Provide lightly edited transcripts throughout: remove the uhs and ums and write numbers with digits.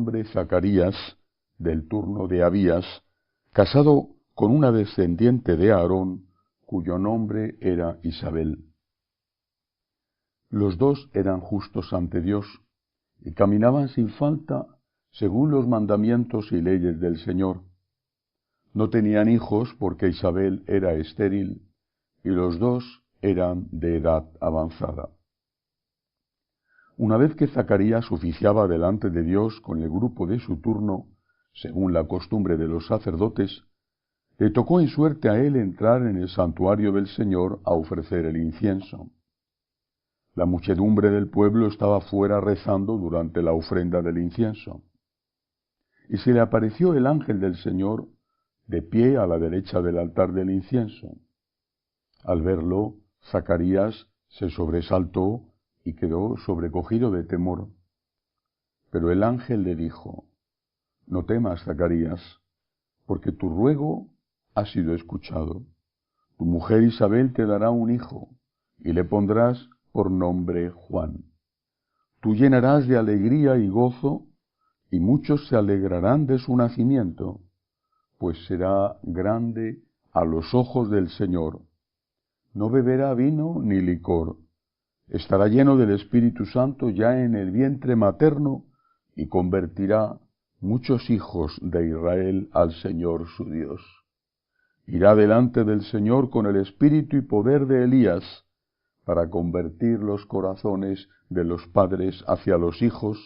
nombre Zacarías, del turno de Abías, casado con una descendiente de Aarón, cuyo nombre era Isabel. Los dos eran justos ante Dios y caminaban sin falta según los mandamientos y leyes del Señor. No tenían hijos porque Isabel era estéril y los dos eran de edad avanzada. Una vez que Zacarías oficiaba delante de Dios con el grupo de su turno, según la costumbre de los sacerdotes, le tocó en suerte a él entrar en el santuario del Señor a ofrecer el incienso. La muchedumbre del pueblo estaba fuera rezando durante la ofrenda del incienso. Y se le apareció el ángel del Señor de pie a la derecha del altar del incienso. Al verlo, Zacarías se sobresaltó y quedó sobrecogido de temor. Pero el ángel le dijo: No temas, Zacarías, porque tu ruego ha sido escuchado. Tu mujer Isabel te dará un hijo, y le pondrás por nombre Juan. Tú llenarás de alegría y gozo, y muchos se alegrarán de su nacimiento, pues será grande a los ojos del Señor. No beberá vino ni licor. Estará lleno del Espíritu Santo ya en el vientre materno, y convertirá muchos hijos de Israel al Señor su Dios. Irá delante del Señor con el espíritu y poder de Elías, para convertir los corazones de los padres hacia los hijos,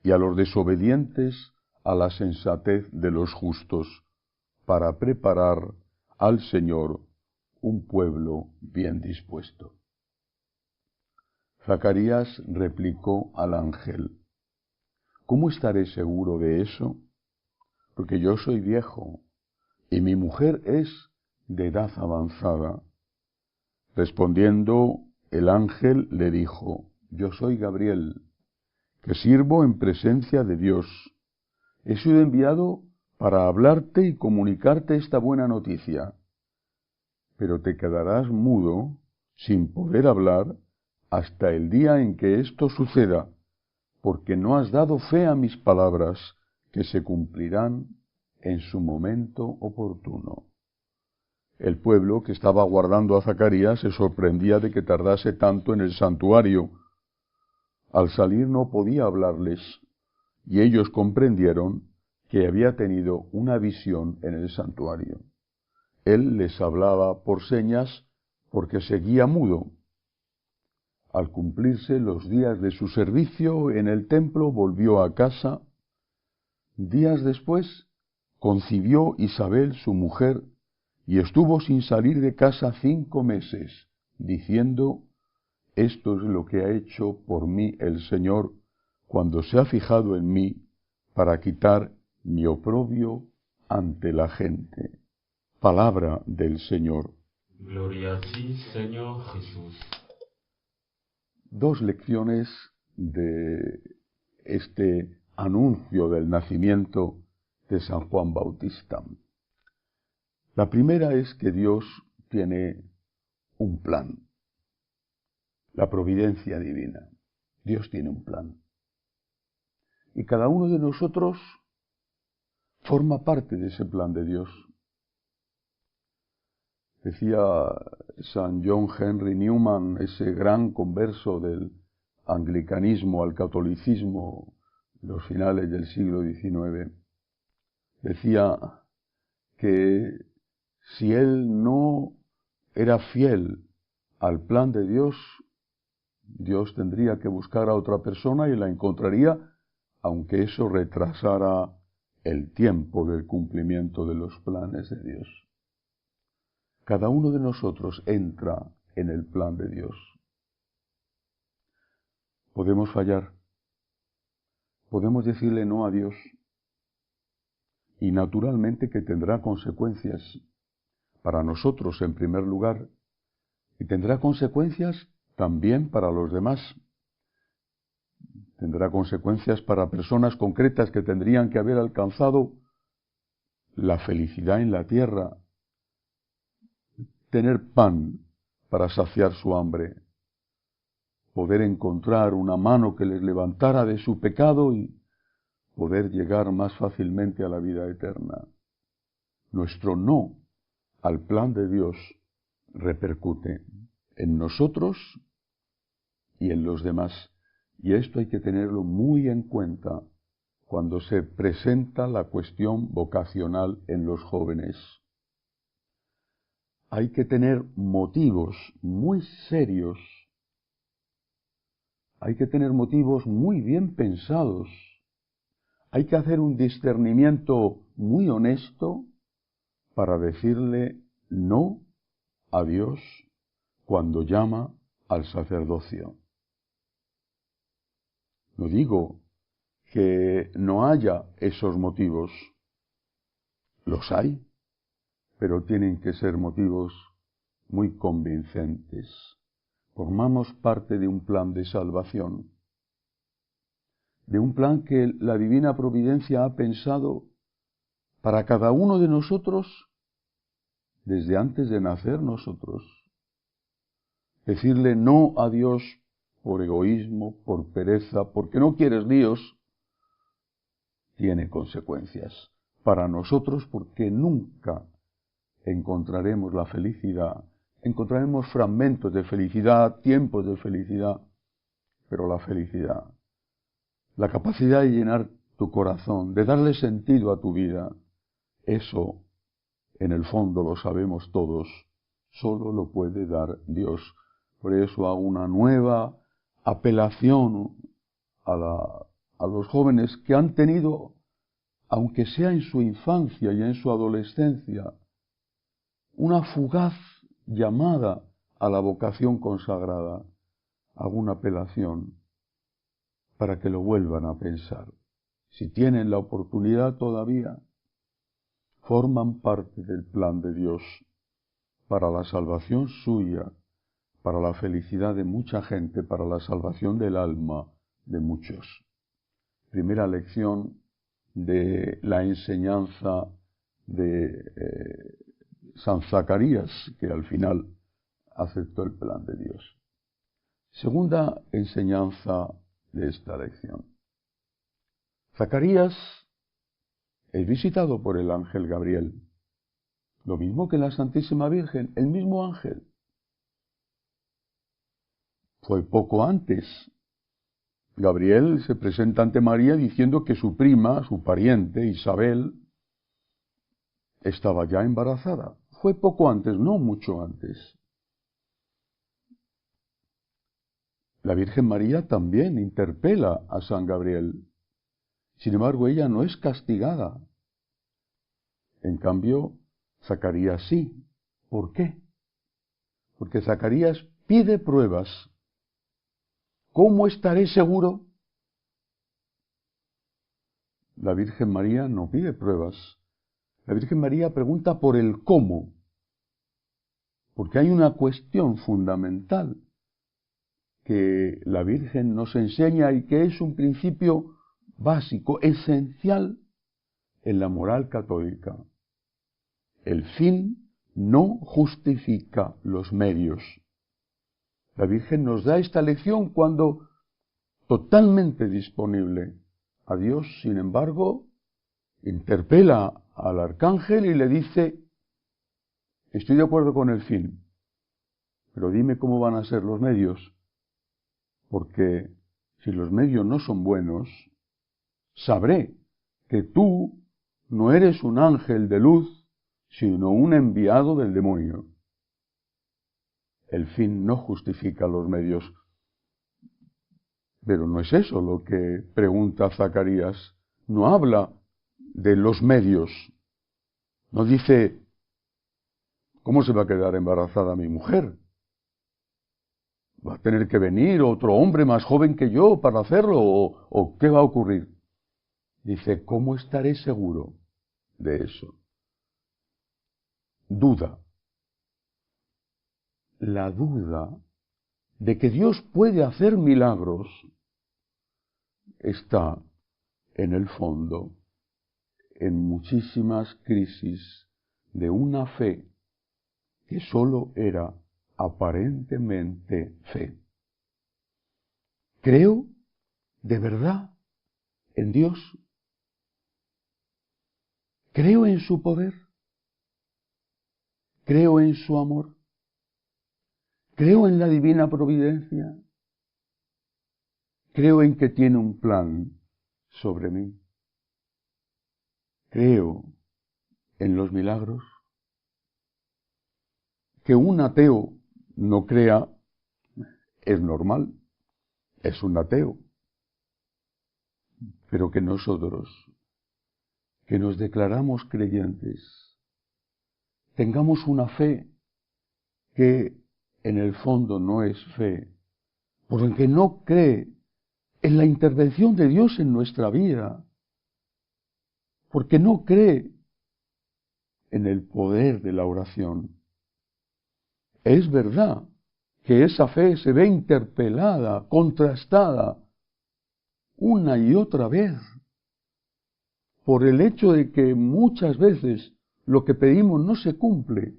y a los desobedientes a la sensatez de los justos, para preparar al Señor un pueblo bien dispuesto. Zacarías replicó al ángel: ¿Cómo estaré seguro de eso? Porque yo soy viejo, y mi mujer es de edad avanzada. Respondiendo, el ángel le dijo: Yo soy Gabriel, que sirvo en presencia de Dios. He sido enviado para hablarte y comunicarte esta buena noticia. Pero te quedarás mudo, sin poder hablar, hasta el día en que esto suceda, porque no has dado fe a mis palabras, que se cumplirán en su momento oportuno. El pueblo que estaba aguardando a Zacarías se sorprendía de que tardase tanto en el santuario. Al salir no podía hablarles, y ellos comprendieron que había tenido una visión en el santuario. Él les hablaba por señas porque seguía mudo. Al cumplirse los días de su servicio en el templo, volvió a casa. Días después, concibió Isabel, su mujer, y estuvo sin salir de casa 5 meses, diciendo: Esto es lo que ha hecho por mí el Señor, cuando se ha fijado en mí, para quitar mi oprobio ante la gente. Palabra del Señor. Gloria a ti, Señor Jesús. 2 lecciones de este anuncio del nacimiento de San Juan Bautista. La primera es que Dios tiene un plan, la providencia divina. Dios tiene un plan. Y cada uno de nosotros forma parte de ese plan de Dios. Decía San John Henry Newman, ese gran converso del anglicanismo al catolicismo, en los finales del siglo XIX, decía que si él no era fiel al plan de Dios, Dios tendría que buscar a otra persona y la encontraría, aunque eso retrasara el tiempo del cumplimiento de los planes de Dios. Cada uno de nosotros entra en el plan de Dios. Podemos fallar, podemos decirle no a Dios, y naturalmente que tendrá consecuencias para nosotros en primer lugar, y tendrá consecuencias también para los demás. Tendrá consecuencias para personas concretas que tendrían que haber alcanzado la felicidad en la tierra, tener pan para saciar su hambre, poder encontrar una mano que les levantara de su pecado y poder llegar más fácilmente a la vida eterna. Nuestro no al plan de Dios repercute en nosotros y en los demás. Y esto hay que tenerlo muy en cuenta cuando se presenta la cuestión vocacional en los jóvenes. Hay que tener motivos muy serios, hay que tener motivos muy bien pensados, hay que hacer un discernimiento muy honesto para decirle no a Dios cuando llama al sacerdocio. No digo que no haya esos motivos, los hay, pero tienen que ser motivos muy convincentes. Formamos parte de un plan de salvación, de un plan que la divina providencia ha pensado para cada uno de nosotros desde antes de nacer nosotros. Decirle no a Dios por egoísmo, por pereza, porque no quieres líos, tiene consecuencias para nosotros porque nunca encontraremos la felicidad, encontraremos fragmentos de felicidad, tiempos de felicidad, pero la felicidad, la capacidad de llenar tu corazón, de darle sentido a tu vida, eso, en el fondo lo sabemos todos, solo lo puede dar Dios. Por eso hago una nueva apelación a los jóvenes que han tenido, aunque sea en su infancia y en su adolescencia, una fugaz llamada a la vocación consagrada. Hago una apelación para que lo vuelvan a pensar. Si tienen la oportunidad todavía, forman parte del plan de Dios para la salvación suya, para la felicidad de mucha gente, para la salvación del alma de muchos. Primera lección de la enseñanza de San Zacarías, que al final aceptó el plan de Dios. Segunda enseñanza de esta lección. Zacarías es visitado por el ángel Gabriel, lo mismo que la Santísima Virgen, el mismo ángel. Fue poco antes. Gabriel se presenta ante María diciendo que su prima, su pariente, Isabel, estaba ya embarazada. Fue poco antes, no mucho antes. La Virgen María también interpela a San Gabriel. Sin embargo, ella no es castigada. En cambio, Zacarías sí. ¿Por qué? Porque Zacarías pide pruebas. ¿Cómo estaré seguro? La Virgen María no pide pruebas. La Virgen María pregunta por el cómo. Porque hay una cuestión fundamental que la Virgen nos enseña y que es un principio básico, esencial en la moral católica. El fin no justifica los medios. La Virgen nos da esta lección cuando totalmente disponible a Dios, sin embargo, interpela al arcángel y le dice: estoy de acuerdo con el fin, pero dime cómo van a ser los medios, porque si los medios no son buenos, sabré que tú no eres un ángel de luz, sino un enviado del demonio. El fin no justifica los medios. Pero no es eso lo que pregunta Zacarías. No habla de los medios. No dice: ¿cómo se va a quedar embarazada mi mujer? ¿Va a tener que venir otro hombre más joven que yo para hacerlo? ¿O qué va a ocurrir? Dice: ¿cómo estaré seguro de eso? Duda. La duda de que Dios puede hacer milagros está en el fondo en muchísimas crisis de una fe que sólo era aparentemente fe. Creo de verdad en Dios, Creo en su poder, creo en su amor, creo en la divina providencia, creo en que tiene un plan sobre mí, creo en los milagros. Que un ateo no crea es normal, es un ateo, pero que nosotros, que nos declaramos creyentes, tengamos una fe que en el fondo no es fe, porque no cree en la intervención de Dios en nuestra vida, porque no cree en el poder de la oración. Es verdad que esa fe se ve interpelada, contrastada, una y otra vez, por el hecho de que muchas veces lo que pedimos no se cumple.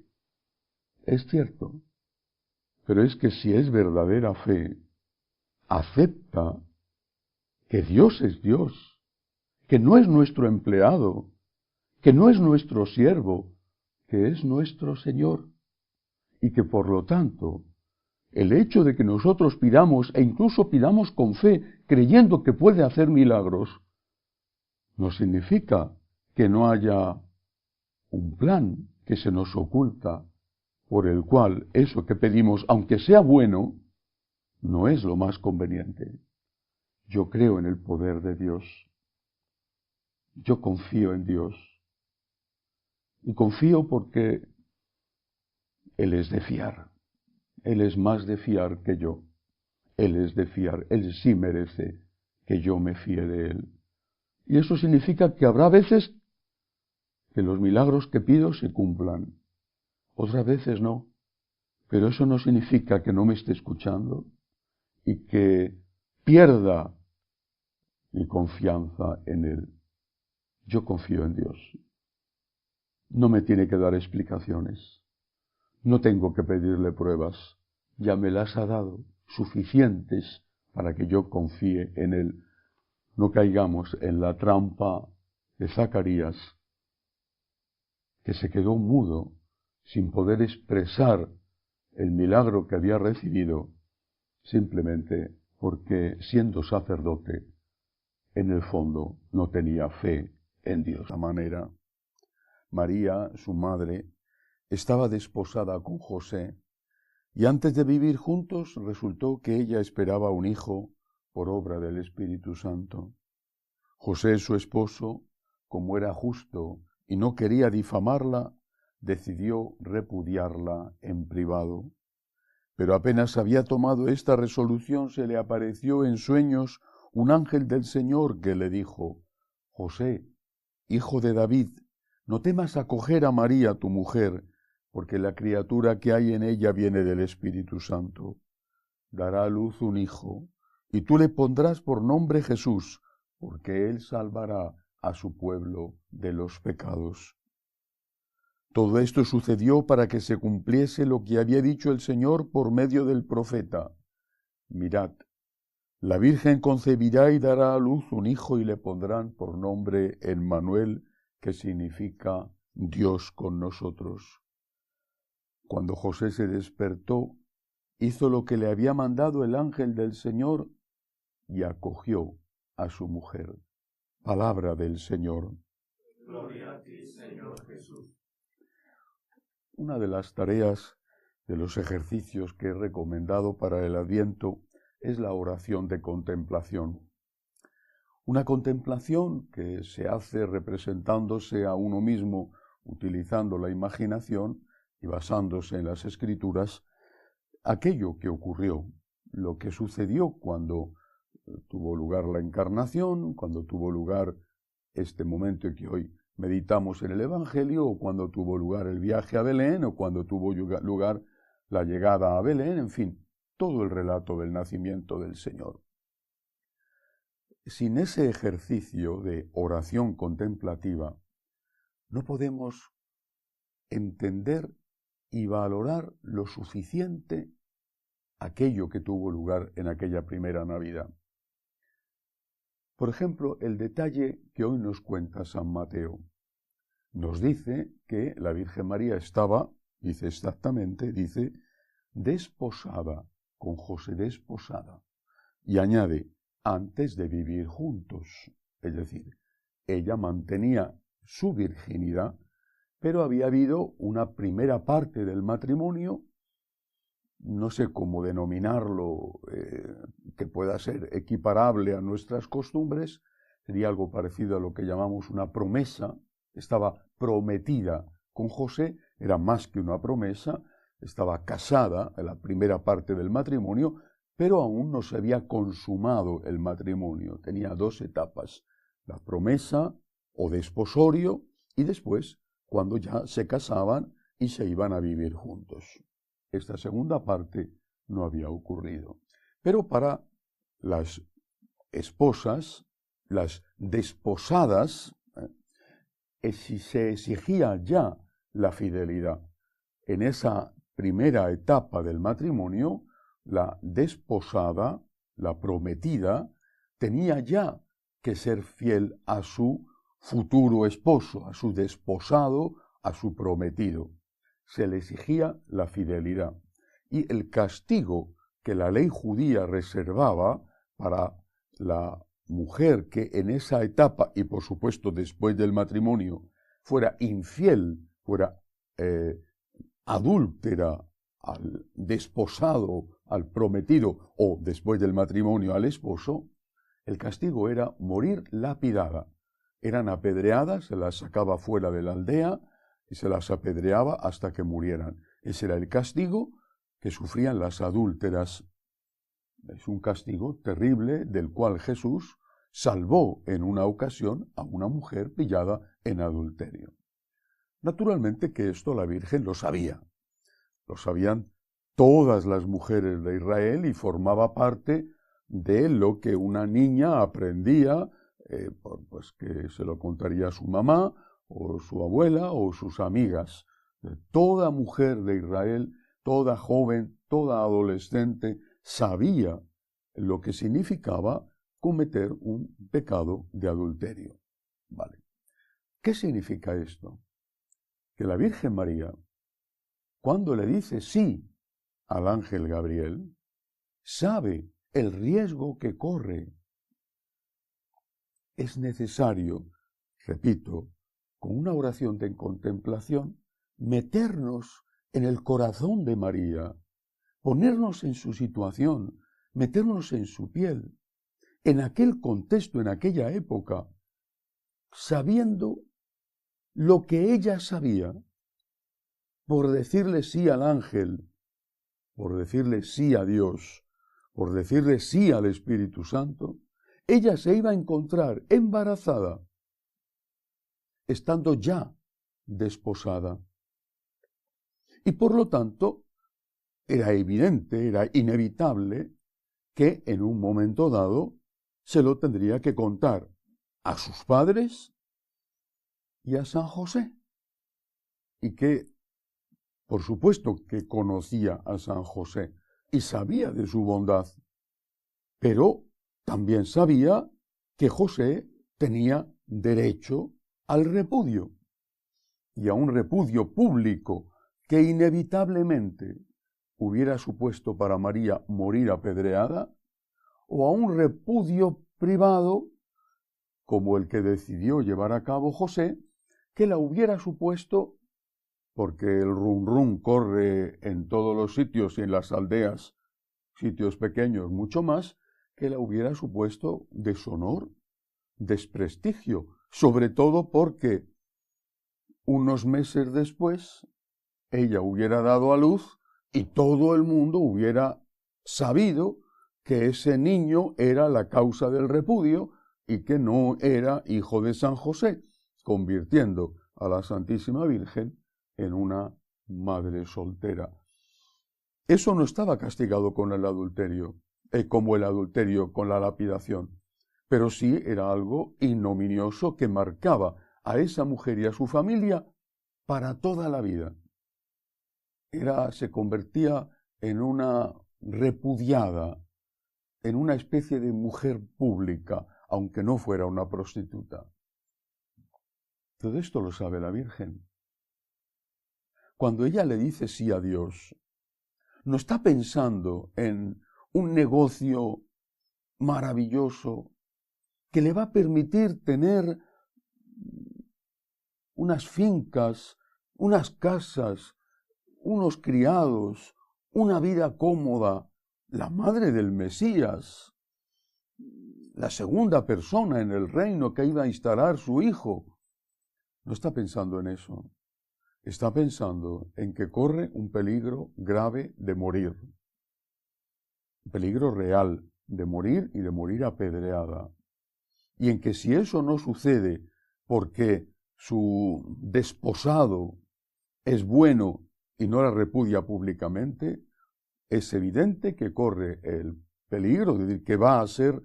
Es cierto, pero es que si es verdadera fe, acepta que Dios es Dios, que no es nuestro empleado, que no es nuestro siervo, que es nuestro Señor, y que por lo tanto, el hecho de que nosotros pidamos, e incluso pidamos con fe, creyendo que puede hacer milagros, no significa que no haya un plan que se nos oculta, por el cual eso que pedimos, aunque sea bueno, no es lo más conveniente. Yo creo en el poder de Dios. Yo confío en Dios. Y confío porque Él es de fiar. Él es más de fiar que yo. Él es de fiar. Él sí merece que yo me fíe de Él. Y eso significa que habrá veces que los milagros que pido se cumplan. Otras veces no. Pero eso no significa que no me esté escuchando y que pierda mi confianza en Él. Yo confío en Dios. No me tiene que dar explicaciones. No tengo que pedirle pruebas. Ya me las ha dado, suficientes para que yo confíe en Él. No caigamos en la trampa de Zacarías, que se quedó mudo sin poder expresar el milagro que había recibido, simplemente porque, siendo sacerdote, en el fondo no tenía fe en Dios. De esta manera, María, su madre, estaba desposada con José, y antes de vivir juntos resultó que ella esperaba un hijo por obra del Espíritu Santo. José, su esposo, como era justo y no quería difamarla, decidió repudiarla en privado. Pero apenas había tomado esta resolución, se le apareció en sueños un ángel del Señor que le dijo: José, hijo de David, no temas acoger a María, tu mujer, porque la criatura que hay en ella viene del Espíritu Santo. Dará a luz un hijo, y tú le pondrás por nombre Jesús, porque él salvará a su pueblo de los pecados. Todo esto sucedió para que se cumpliese lo que había dicho el Señor por medio del profeta. Mirad, la Virgen concebirá y dará a luz un hijo y le pondrán por nombre Emmanuel, que significa Dios con nosotros. Cuando José se despertó, hizo lo que le había mandado el ángel del Señor y acogió a su mujer. Palabra del Señor. Gloria a ti, Señor Jesús. Una de las tareas de los ejercicios que he recomendado para el Adviento es la oración de contemplación. Una contemplación que se hace representándose a uno mismo, utilizando la imaginación y basándose en las Escrituras, aquello que ocurrió, lo que sucedió cuando tuvo lugar la encarnación, cuando tuvo lugar este momento en que hoy meditamos en el Evangelio, o cuando tuvo lugar el viaje a Belén, o cuando tuvo lugar la llegada a Belén, en fin, todo el relato del nacimiento del Señor. Sin ese ejercicio de oración contemplativa, no podemos entender y valorar lo suficiente aquello que tuvo lugar en aquella primera Navidad. Por ejemplo, el detalle que hoy nos cuenta San Mateo. nos dice que la Virgen María estaba, dice exactamente, dice, desposada, con José desposada. Y añade, antes de vivir juntos. Es decir, ella mantenía su virginidad, pero había habido una primera parte del matrimonio, no sé cómo denominarlo, que pueda ser equiparable a nuestras costumbres, sería algo parecido a lo que llamamos una promesa. Estaba prometida con José, era más que una promesa, estaba casada en la primera parte del matrimonio, pero aún no se había consumado el matrimonio. Tenía dos etapas, la promesa o desposorio y después cuando ya se casaban y se iban a vivir juntos. Esta segunda parte no había ocurrido. Pero para las esposas, las desposadas, se exigía ya la fidelidad. En esa primera etapa del matrimonio, la desposada, la prometida, tenía ya que ser fiel a su futuro esposo, a su desposado, a su prometido. Se le exigía la fidelidad. Y el castigo que la ley judía reservaba para la mujer que en esa etapa, y por supuesto después del matrimonio, fuera infiel, fuera adúltera al desposado, al prometido, o después del matrimonio al esposo, el castigo era morir lapidada. Eran apedreadas, se las sacaba fuera de la aldea y se las apedreaba hasta que murieran. Ese era el castigo que sufrían las adúlteras. Es un castigo terrible del cual Jesús salvó en una ocasión a una mujer pillada en adulterio. Naturalmente que esto la Virgen lo sabía. Lo sabían todas las mujeres de Israel y formaba parte de lo que una niña aprendía, pues que se lo contaría a su mamá o su abuela o sus amigas. Toda mujer de Israel, toda joven, toda adolescente sabía lo que significaba cometer un pecado de adulterio. Vale. ¿Qué significa esto? Que la Virgen María, cuando le dice sí al ángel Gabriel, sabe el riesgo que corre. Es necesario, repito, con una oración de contemplación, meternos en el corazón de María, ponernos en su situación, meternos en su piel, en aquel contexto, en aquella época, sabiendo lo que ella sabía, por decirle sí al ángel, por decirle sí a Dios, por decirle sí al Espíritu Santo, ella se iba a encontrar embarazada, estando ya desposada. Y por lo tanto, era evidente, era inevitable, que en un momento dado se lo tendría que contar a sus padres y a San José. Y que, por supuesto, que conocía a San José y sabía de su bondad, pero también sabía que José tenía derecho al repudio, y a un repudio público que inevitablemente hubiera supuesto para María morir apedreada, o a un repudio privado, como el que decidió llevar a cabo José, que la hubiera supuesto, porque el rum rum corre en todos los sitios y en las aldeas, sitios pequeños mucho más, que la hubiera supuesto deshonor, desprestigio, sobre todo porque unos meses después ella hubiera dado a luz y todo el mundo hubiera sabido que ese niño era la causa del repudio y que no era hijo de San José, convirtiendo a la Santísima Virgen en una madre soltera. Eso no estaba castigado con el adulterio, como el adulterio con la lapidación, pero sí era algo ignominioso que marcaba a esa mujer y a su familia para toda la vida. Se convertía en una repudiada, en una especie de mujer pública, aunque no fuera una prostituta. Todo esto lo sabe la Virgen. Cuando ella le dice sí a Dios, no está pensando en un negocio maravilloso que le va a permitir tener unas fincas, unas casas, unos criados, una vida cómoda. La madre del Mesías, la segunda persona en el reino que iba a instalar su hijo, no está pensando en eso. Está pensando en que corre un peligro grave de morir. Un peligro real de morir y de morir apedreada. Y en que si eso no sucede porque su desposado es bueno y no la repudia públicamente, es evidente que corre el peligro, es decir, que va a ser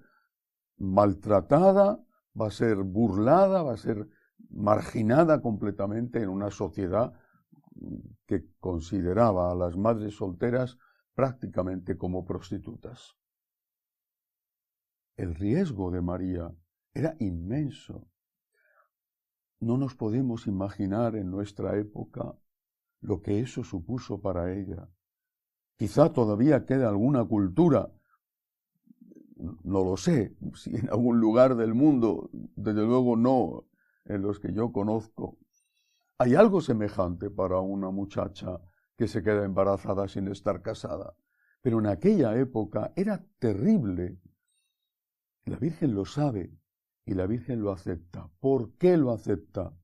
maltratada, va a ser burlada, va a ser marginada completamente en una sociedad que consideraba a las madres solteras prácticamente como prostitutas. El riesgo de María era inmenso. No nos podemos imaginar en nuestra época lo que eso supuso para ella. Quizá todavía queda alguna cultura, no lo sé, si en algún lugar del mundo, desde luego no en los que yo conozco, hay algo semejante para una muchacha que se queda embarazada sin estar casada. Pero en aquella época era terrible. La Virgen lo sabe y la Virgen lo acepta. ¿Por qué lo acepta?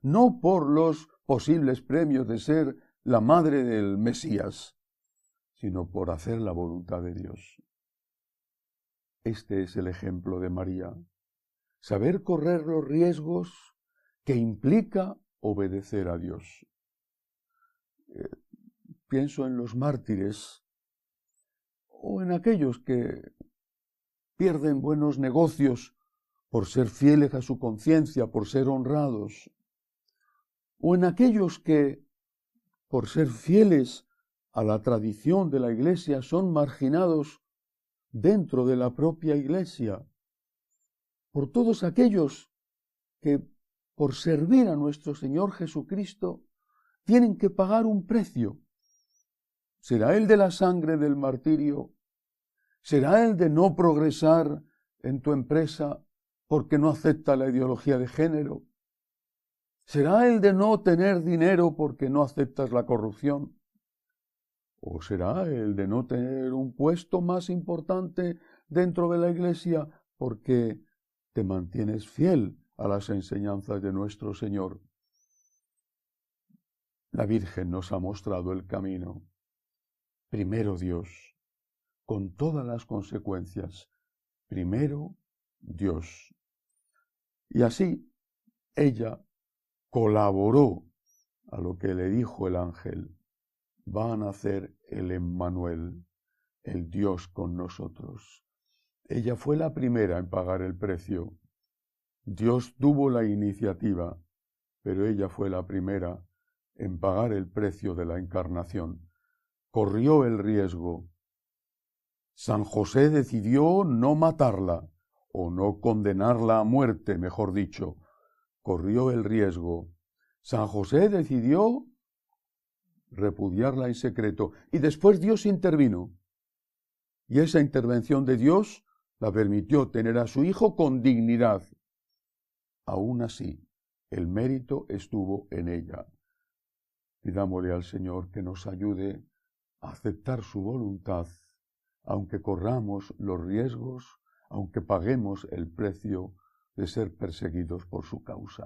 No por los posibles premios de ser la madre del Mesías, sino por hacer la voluntad de Dios. Este es el ejemplo de María. Saber correr los riesgos que implica obedecer a Dios. Pienso en los mártires o en aquellos que pierden buenos negocios por ser fieles a su conciencia, por ser honrados, o en aquellos que, por ser fieles a la tradición de la Iglesia, son marginados dentro de la propia Iglesia, por todos aquellos que, por servir a nuestro Señor Jesucristo, tienen que pagar un precio. ¿Será el de la sangre del martirio? ¿Será el de no progresar en tu empresa porque no acepta la ideología de género? ¿Será el de no tener dinero porque no aceptas la corrupción? ¿O será el de no tener un puesto más importante dentro de la Iglesia porque te mantienes fiel a las enseñanzas de nuestro Señor? La Virgen nos ha mostrado el camino. Primero Dios, con todas las consecuencias. Primero Dios. Y así ella colaboró a lo que le dijo el ángel. Va a nacer el Emmanuel, el Dios con nosotros. Ella fue la primera en pagar el precio. Dios tuvo la iniciativa, pero ella fue la primera en pagar el precio de la encarnación. Corrió el riesgo. San José decidió no matarla, o no condenarla a muerte, mejor dicho. Corrió el riesgo. San José decidió repudiarla en secreto, y después Dios intervino. Y esa intervención de Dios la permitió tener a su hijo con dignidad. Aún así, el mérito estuvo en ella. Pidámosle al Señor que nos ayude a aceptar su voluntad, aunque corramos los riesgos, aunque paguemos el precio de ser perseguidos por su causa.